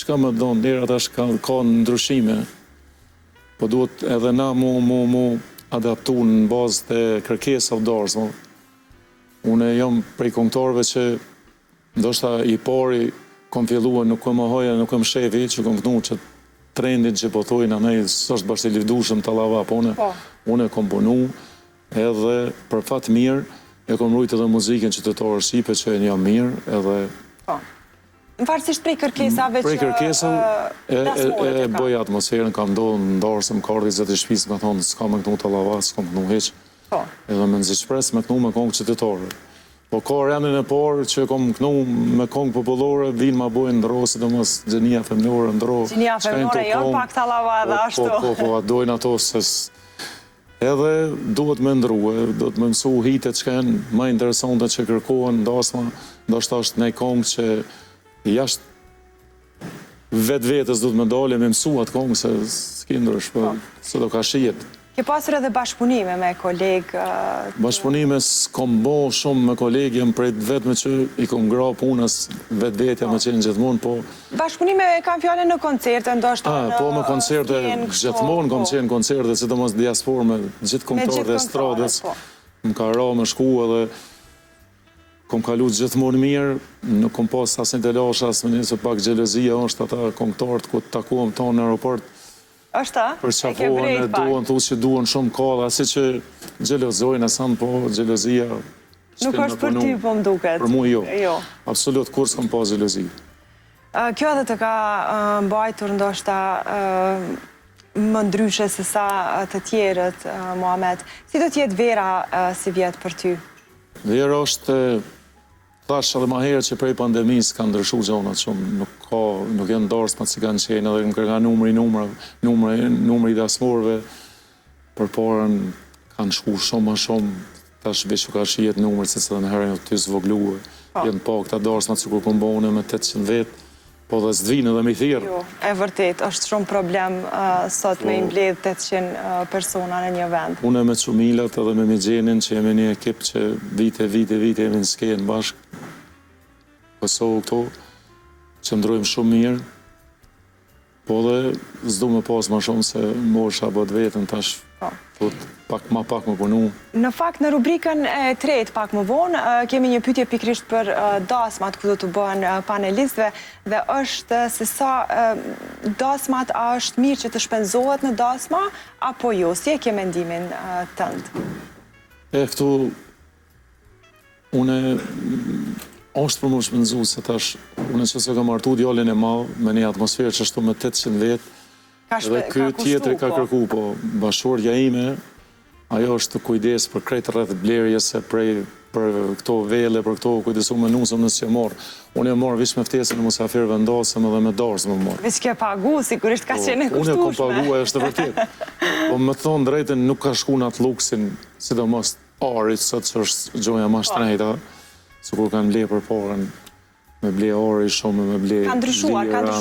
çka më don, deri atash ka ndryshime. Po duhet edhe na mu adaptu në bazë të kërkesave dorëzme. Unë jam prej këngëtarëve që ndoshta i pari kom filluar nuk kom hoja, nuk kom shefi, që kom kënu që trendin që po thojnë anaj s'është bashkë i livdushëm të lava, po unë kom punu edhe për fat mirë e kom rujtë edhe muzikën qytetare shqipe që e një mirë edhe... Në varësisht prej kërkesave që... Prej kërkesave e bëj atmosferën, kam ndonë ndarësëm kardi zëtë i shpisë, me thonë s'ka me kënu të lava, s'kom kënu heq, edhe me nëzishpres me kënu me kongë qytetare. Po ka rendin e parë që kom kënu me kongë popullore, vinë ma bojnë ndro, si do mos gjenia femnore ndro. Gjenia femnore, jo pak të lava edhe ashtu. Po, dojnë ato se... Edhe duhet me ndruhe, duhet me mësu hitet që kanë ma interesante që kërkohen ndasma, ndoshta është ne kongë që jashtë vetës duhet me dole me mësu atë kongë se s'ki ndrysh, se do ka shijet. Ke pasur edhe bashkëpunime me kolegë? Bashkëpunime s'kom bo shumë me kolegë, jem prej vetëme që i kom gra punës vetja me qenë gjithmonë, po... Bashkëpunime kam fjallën në koncerte, ndoshta në... Po me koncerte, gjithmonë kom qenë koncerte, sidomos diaspor me gjithë këngëtarët e stradës, më ka ra me shku edhe kom kalu gjithmonë mirë, nuk kom pas asin të lasha, asë më njësë pak gjelozia është ata këngëtarët ku të takuam tonë në aeroport. është ta? Për qafohen e duhen, thu që duhen shumë kalla, si që gjelozojnë e sanë, po gjelozia... Nuk është për ty, po më duket. Për mu jo. Absolut, kur s'kam pas gjelozi. Kjo edhe të ka mbajtur ndoshta më ndryshe se sa të tjerët, Muhamet. Si do t'jetë vera si vjetë për ty? Vera është, thash edhe ma herët që prej pandemisë ka ndryshu gjonat shumë, nuk janë darës ma që kanë qenë, edhe më kërka numri i dasmorve, për porën kanë shku shumë ma shumë, tash veç u ka shijet numër, se edhe në herën të zvogluë, janë pak të darës ma që kur këmbone me 800 vetë, po dhe zdvinë edhe me thirë. Jo, e vërtet, është shumë problem sot me imbledh 800 persona në një vend. Unë me Qumilat edhe me Migjenin, që jemi një ekip që vite jemi në skenë bashkë, Kosovë këto, që ndrojmë shumë mirë, po dhe s'du me pas ma shumë se morsha bët vetën tash, pak më punu. Në fakt, në rubrikën e tretë pak më vonë, kemi një pyetje pikrisht për dasmat, ku do të bëhen panelistëve, dhe është se sa dasmat, a është mirë që të shpenzohet në dasma, apo jo, si e ke mendimin tënd? Këtu, une, është për më shpenzu, se tash, une që se kam artu djallin e malë, me një atmosferë që ashtu me 800 vetë, dhe këtë tjetëri ka kërku, po bashkëshorja ime, ajo është të kujdes për krejtë rreth blerje se për këto vele, për këto kujdesu me nusëm nësë që morë. Unë e morë vish me ftesën në musafir vendasëm edhe me dorës më morë. Vish ke pagu, sigurisht ka qenë e kushtushme. Unë e kom pagu, e është të vërtet. Po me thonë drejten nuk ka shku në atë luksin, sidomos arit, sot që është gjoja ma shtrejta, se kur kanë ble për porën, me ble ari shumë, me ble lira,